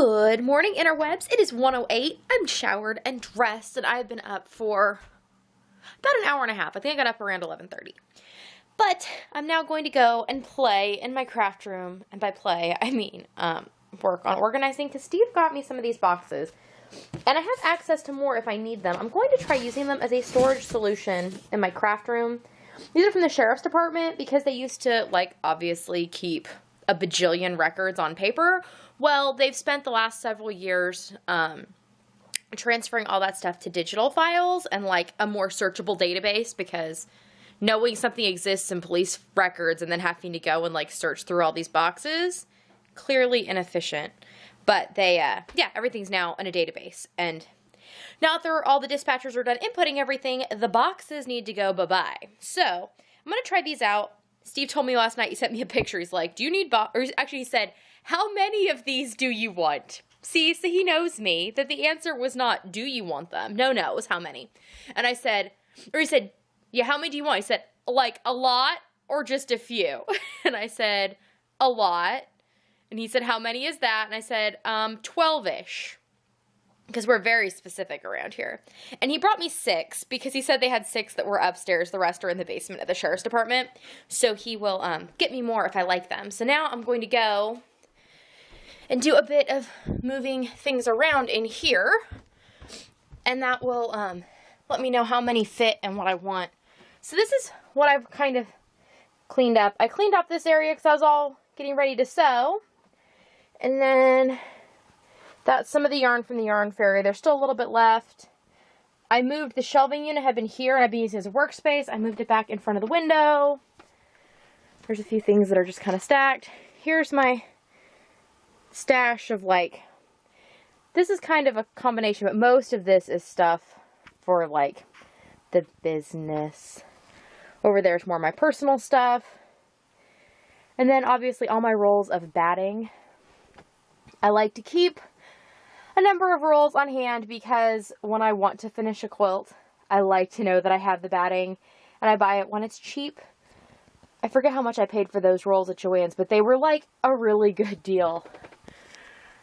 Good morning, interwebs. It is 1:08. I'm showered and dressed, and I've been up for about an hour and a half. I think I got up around 11:30. But I'm now going to go and play in my craft room, and by play, I mean work on organizing, because Steve got me some of these boxes, and I have access to more if I need them. I'm going to try using them as a storage solution in my craft room. These are from the sheriff's department, because they used to, obviously keep a bajillion records on paper. Well, they've spent the last several years transferring all that stuff to digital files and a more searchable database, because knowing something exists in police records and then having to go and search through all these boxes, clearly inefficient. But they, yeah, everything's now in a database. And now that all the dispatchers are done inputting everything, the boxes need to go bye-bye. So I'm going to try these out. Steve told me last night, he sent me a picture. He's like, do you need or actually he said, how many of these do you want? See, so he knows me, that the answer was not, do you want them? No, it was how many. And I said, or he said, yeah, how many do you want? He said, a lot or just a few? And I said, a lot. And he said, how many is that? And I said, 12-ish. Because we're very specific around here. And he brought me 6, because he said they had 6 that were upstairs. The rest are in the basement of the sheriff's department. So he will get me more if I like them. So now I'm going to go and do a bit of moving things around in here. And that will let me know how many fit and what I want. So this is what I've kind of cleaned up. I cleaned up this area because I was all getting ready to sew. And then that's some of the yarn from the yarn fairy. There's still a little bit left. I moved the shelving unit, had been here, and I've been using it as a workspace. I moved it back in front of the window. There's a few things that are just kind of stacked. Here's my stash of this is kind of a combination, but most of this is stuff for the business. Over there's more of my personal stuff. And then obviously all my rolls of batting. I like to keep a number of rolls on hand, because when I want to finish a quilt, I like to know that I have the batting, and I buy it when it's cheap. I forget how much I paid for those rolls at Joann's, but they were a really good deal.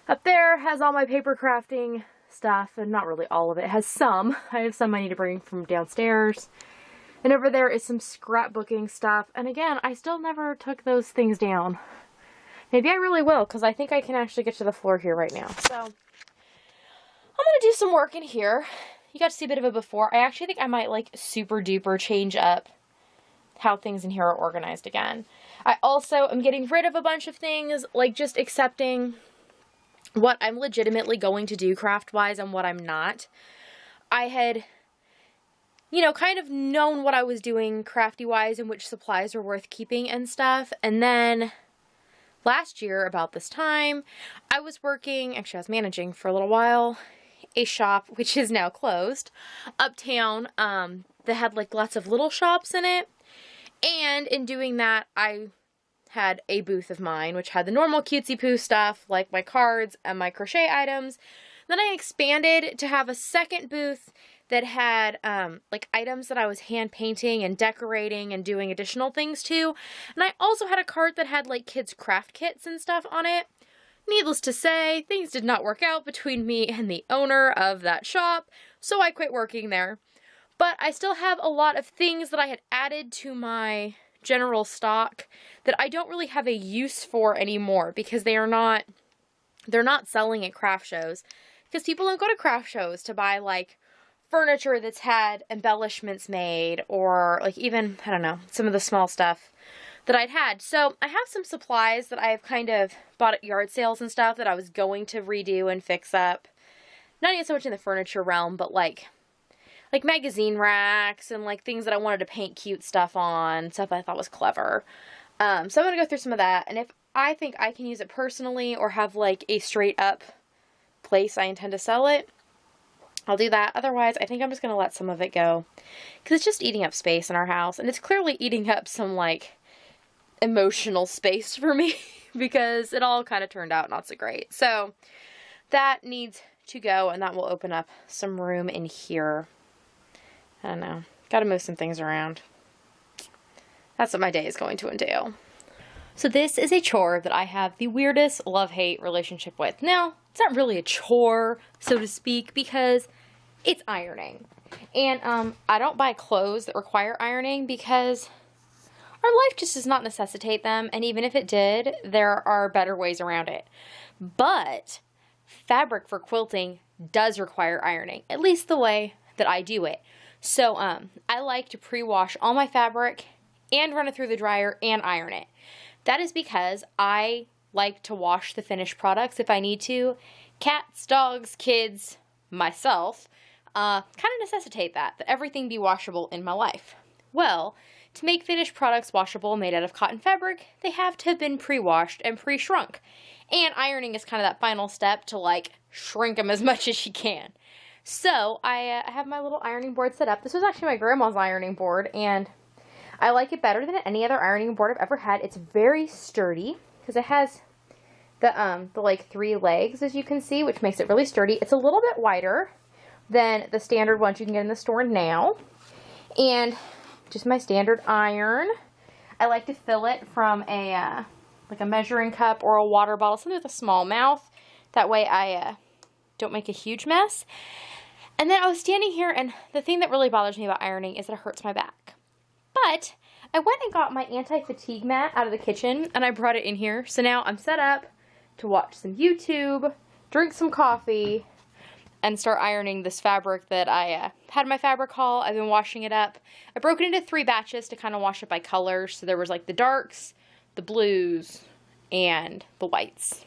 Up there has all my paper crafting stuff, and not really all of it. It has some. I have some I need to bring from downstairs. And over there is some scrapbooking stuff, and again, I still never took those things down. Maybe I really will, because I think I can actually get to the floor here right now. So I'm going to do some work in here. You got to see a bit of a before. I actually think I might super duper change up how things in here are organized again. I also am getting rid of a bunch of things, just accepting what I'm legitimately going to do craft-wise and what I'm not. I had, kind of known what I was doing crafty-wise and which supplies were worth keeping and stuff. And then last year, about this time, I was managing for a little while a shop, which is now closed, uptown, that had lots of little shops in it. And in doing that, I had a booth of mine, which had the normal cutesy poo stuff, like my cards and my crochet items. Then I expanded to have a second booth that had items that I was hand painting and decorating and doing additional things to. And I also had a cart that had kids craft kits and stuff on it. Needless to say, things did not work out between me and the owner of that shop, so I quit working there. But I still have a lot of things that I had added to my general stock that I don't really have a use for anymore, because they're not selling at craft shows, because people don't go to craft shows to buy furniture that's had embellishments made, or even, I don't know, some of the small stuff that I'd had. So I have some supplies that I've kind of bought at yard sales and stuff that I was going to redo and fix up. Not even so much in the furniture realm, but like magazine racks and things that I wanted to paint cute stuff on, stuff I thought was clever. So I'm going to go through some of that, and if I think I can use it personally or have a straight up place I intend to sell it, I'll do that. Otherwise, I think I'm just going to let some of it go, because it's just eating up space in our house, and it's clearly eating up some emotional space for me, because it all kind of turned out not so great. So that needs to go, and that will open up some room in here. I don't know. Gotta move some things around. That's what my day is going to entail. So this is a chore that I have the weirdest love-hate relationship with. Now, it's not really a chore, so to speak, because it's ironing. And I don't buy clothes that require ironing because our life just does not necessitate them, and even if it did, there are better ways around it. But fabric for quilting does require ironing, at least the way that I do it. So I like to pre-wash all my fabric and run it through the dryer and iron it. That is because I like to wash the finished products if I need to. Cats, dogs, kids, myself, kind of necessitate that everything be washable in my life. Well, to make finished products washable made out of cotton fabric, they have to have been pre-washed and pre-shrunk. And ironing is kind of that final step to like shrink them as much as you can. So I have my little ironing board set up. This was actually my grandma's ironing board, and I like it better than any other ironing board I've ever had. It's very sturdy because it has the like 3 legs, as you can see, which makes it really sturdy. It's a little bit wider than the standard ones you can get in the store now. And just my standard iron. I like to fill it from a like a measuring cup or a water bottle, something with a small mouth. That way I don't make a huge mess. And then I was standing here, and the thing that really bothers me about ironing is that it hurts my back. But I went and got my anti-fatigue mat out of the kitchen, and I brought it in here. So now I'm set up to watch some YouTube, drink some coffee, and start ironing this fabric that I had my fabric haul. I've been washing it up. I broke it into 3 batches to kind of wash it by colors. So there was like the darks, the blues, and the whites.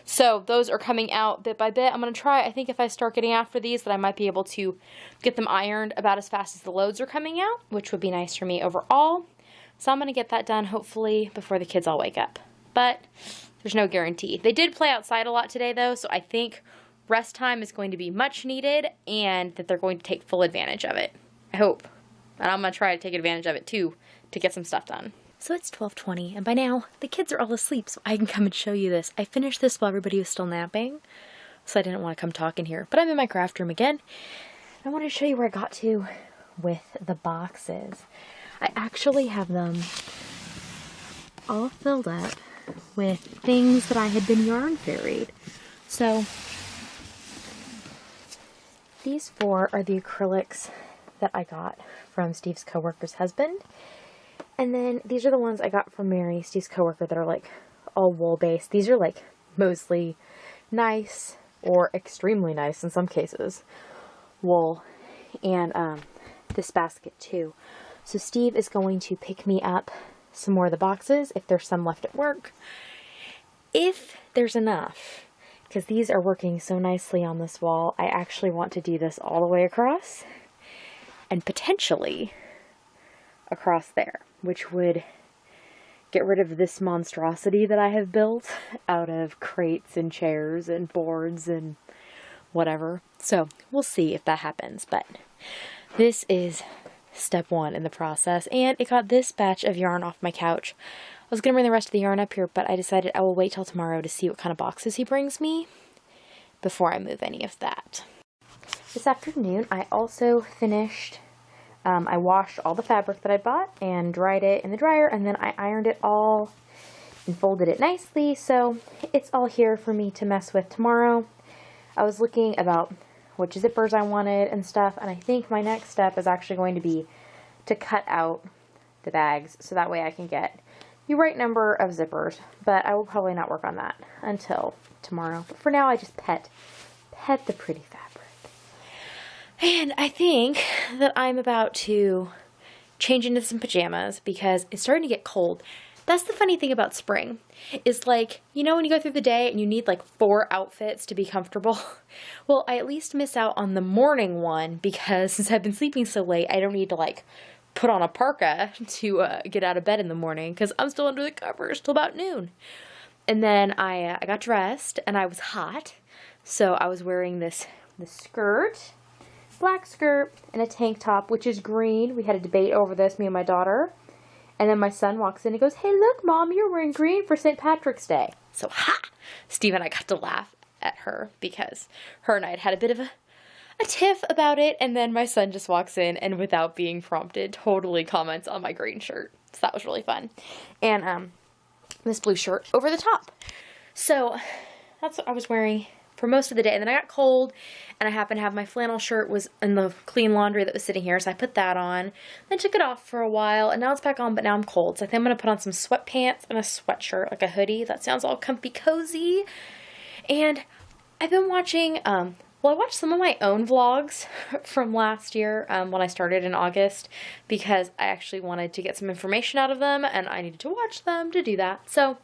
So those are coming out bit by bit. I'm going to try, I think if I start getting after these, that I might be able to get them ironed about as fast as the loads are coming out, which would be nice for me overall. So I'm going to get that done hopefully before the kids all wake up. But there's no guarantee. They did play outside a lot today though, so I think rest time is going to be much needed and that they're going to take full advantage of it. I hope. And I'm going to try to take advantage of it too to get some stuff done. So it's 12:20, and by now, the kids are all asleep, so I can come and show you this. I finished this while everybody was still napping, so I didn't want to come talk in here. But I'm in my craft room again. I wanted to show you where I got to with the boxes. I actually have them all filled up with things that I had been yarn fairyed. So these 4 are the acrylics that I got from Steve's coworker's husband. And then these are the ones I got from Mary, Steve's coworker, that are like all wool based. These are like mostly nice or extremely nice in some cases wool. And this basket too. So Steve is going to pick me up some more of the boxes if there's some left at work. If there's enough, because these are working so nicely on this wall, I actually want to do this all the way across and potentially across there, which would get rid of this monstrosity that I have built out of crates and chairs and boards and whatever. So we'll see if that happens, but this is step 1 in the process, and it got this batch of yarn off my couch. I was going to bring the rest of the yarn up here, but I decided I will wait till tomorrow to see what kind of boxes he brings me before I move any of that. This afternoon I also finished I washed all the fabric that I bought and dried it in the dryer, and then I ironed it all and folded it nicely, so it's all here for me to mess with tomorrow. I was looking about which zippers I wanted and stuff, and I think my next step is actually going to be to cut out the bags so that way I can get the right number of zippers, but I will probably not work on that until tomorrow. But for now, I just pet the pretty fabric. And I think that I'm about to change into some pajamas because it's starting to get cold. That's the funny thing about spring, is like, you know when you go through the day and you need like 4 outfits to be comfortable? Well, I at least miss out on the morning one because since I've been sleeping so late, I don't need to like put on a parka to get out of bed in the morning because I'm still under the covers till about noon. And then I got dressed and I was hot, so I was wearing this skirt, black skirt, and a tank top, which is green. We had a debate over this, me and my daughter. And then my son walks in and goes, "Hey, look, Mom, you're wearing green for St. Patrick's Day." So, Steve and I got to laugh at her because her and I had a bit of a tiff about it. And then my son just walks in and without being prompted, totally comments on my green shirt. So that was really fun. And this blue shirt over the top. So that's what I was wearing for most of the day. And then I got cold, and I happened to have my flannel shirt was in the clean laundry that was sitting here, so I put that on. Then took it off for a while, and now it's back on, but now I'm cold. So I think I'm going to put on some sweatpants and a sweatshirt, like a hoodie. That sounds all comfy cozy. And I've been watching, well, I watched some of my own vlogs from last year when I started in August, because I actually wanted to get some information out of them, and I needed to watch them to do that. So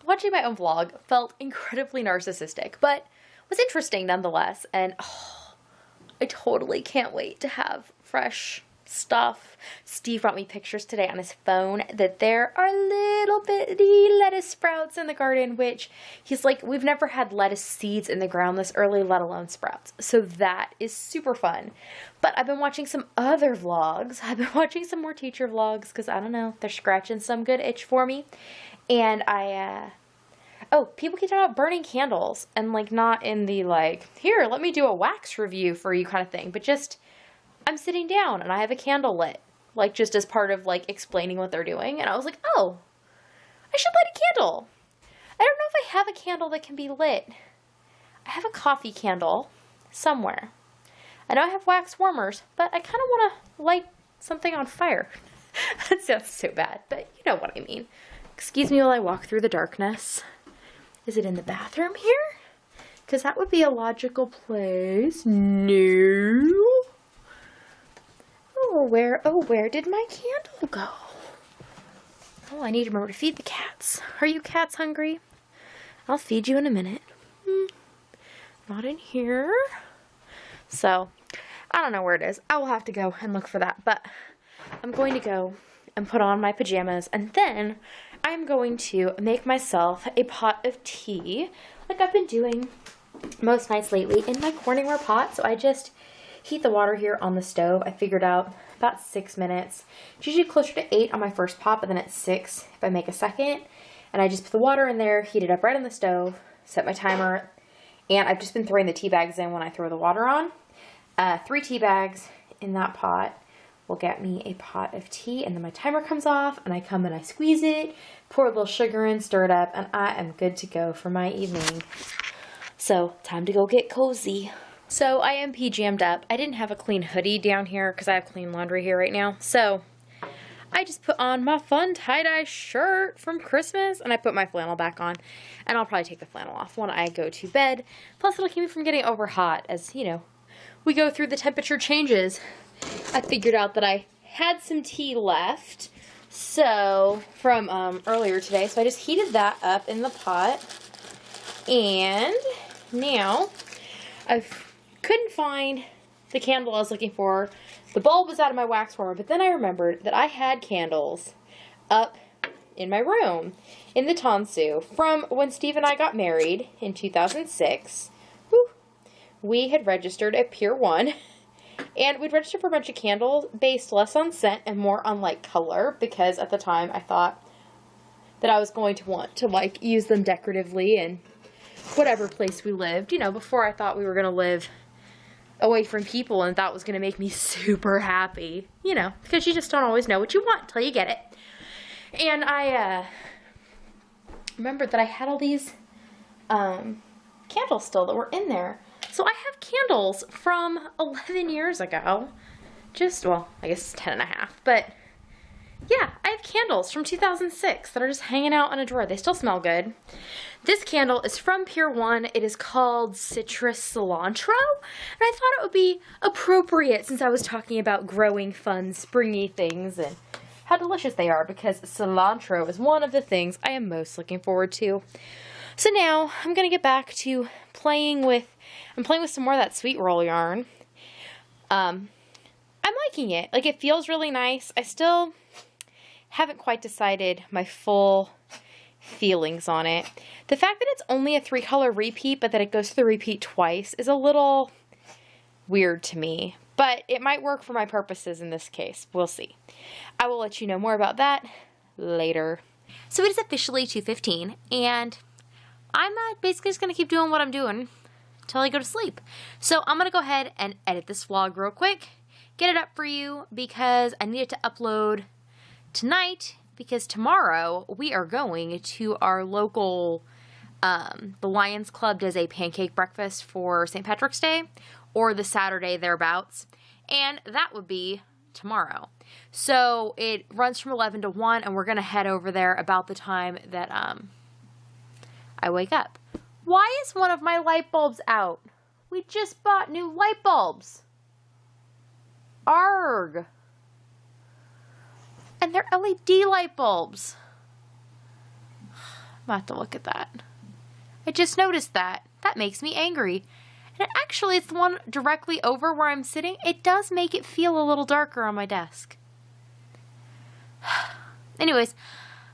watching my own vlog felt incredibly narcissistic, but was interesting nonetheless. And I totally can't wait to have fresh stuff. Steve brought me pictures today on his phone that there are little bitty lettuce sprouts in the garden, which he's like, we've never had lettuce seeds in the ground this early, let alone sprouts. So that is super fun. But I've been watching some other vlogs. I've been watching some more teacher vlogs because, I don't know, they're scratching some good itch for me. And oh, people keep talking about burning candles, and like not in the like, here, let me do a wax review for you kind of thing, but just I'm sitting down and I have a candle lit, like just as part of like explaining what they're doing. And I was like, oh, I should light a candle. I don't know if I have a candle that can be lit. I have a coffee candle somewhere. I know I have wax warmers, but I kind of want to light something on fire. That sounds so bad, but you know what I mean. Excuse me while I walk through the darkness. Is it in the bathroom here? Because that would be a logical place. No. Where did my candle go? Oh, I need to remember to feed the cats. Are you cats hungry? I'll feed you in a minute. Not in here. So, I don't know where it is. I will have to go and look for that. But I'm going to go and put on my pajamas, and then I'm going to make myself a pot of tea, like I've been doing most nights lately, in my Corningware pot. So I just heat the water here on the stove. I figured out about 6 minutes. It's usually closer to 8 on my first pot, but then it's 6 if I make a second. And I just put the water in there, heat it up right on the stove, set my timer, and I've just been throwing the tea bags in when I throw the water on. 3 tea bags in that pot will get me a pot of tea, and then my timer comes off, and I come and I squeeze it, pour a little sugar in, stir it up, and I am good to go for my evening. So, time to go get cozy. So I am PJ'd up. I didn't have a clean hoodie down here because I have clean laundry here right now. So I just put on my fun tie-dye shirt from Christmas, and I put my flannel back on. And I'll probably take the flannel off when I go to bed. Plus it'll keep me from getting over hot as, you know, we go through the temperature changes. I figured out that I had some tea left, so from earlier today. So I just heated that up in the pot. And now I couldn't find the candle I was looking for. The bulb was out of my wax warmer, but then I remembered that I had candles up in my room in the Tansu from when Steve and I got married in 2006. Whew. We had registered at Pier 1, and we'd registered for a bunch of candles based less on scent and more on like color, because at the time I thought that I was going to want to like use them decoratively in whatever place we lived, you know, before I thought we were going to live away from people and that was going to make me super happy, you know, because you just don't always know what you want until you get it. And I remembered that I had all these candles still that were in there. So I have candles from 11 years ago. Just, well, I guess it's 10 and a half, but yeah, I have candles from 2006 that are just hanging out in a drawer. They still smell good. This candle is from Pier 1. It is called Citrus Cilantro. And I thought it would be appropriate since I was talking about growing fun, springy things and how delicious they are, because cilantro is one of the things I am most looking forward to. So now I'm going to get back to playing with some more of that sweet roll yarn. I'm liking it. Like, it feels really nice. I still haven't quite decided my full feelings on it. The fact that it's only a 3-color repeat, but that it goes through the repeat twice is a little weird to me, but it might work for my purposes in this case. We'll see. I will let you know more about that later. So it is officially 2:15, and I'm basically just going to keep doing what I'm doing until I go to sleep. So I'm going to go ahead and edit this vlog real quick, get it up for you, because I need it to upload tonight because tomorrow we are going to our local, the Lions Club does a pancake breakfast for St. Patrick's Day, or the Saturday thereabouts, and that would be tomorrow. So it runs from 11 to 1, and we're going to head over there about the time that I wake up. Why is one of my light bulbs out? We just bought new light bulbs. Arg. And they're LED light bulbs. I'm about to look at that. I just noticed that. That makes me angry. And actually, it's the one directly over where I'm sitting. It does make it feel a little darker on my desk. Anyways,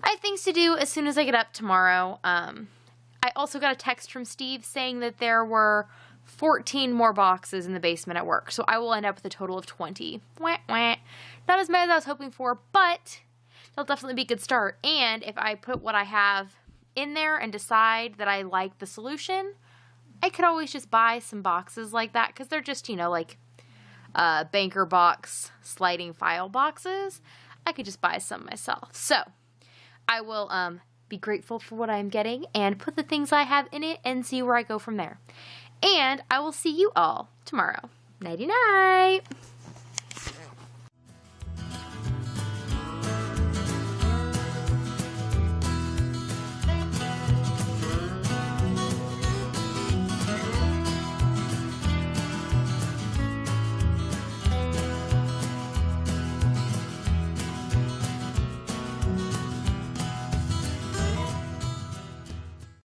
I have things to do as soon as I get up tomorrow. I also got a text from Steve saying that there were 14 more boxes in the basement at work. So I will end up with a total of 20. Wah, wah. Not as many as I was hoping for, but that'll definitely be a good start. And if I put what I have in there and decide that I like the solution, I could always just buy some boxes like that, because they're just, you know, like banker box sliding file boxes. I could just buy some myself. So I will be grateful for what I'm getting and put the things I have in it and see where I go from there. And I will see you all tomorrow. Nighty night.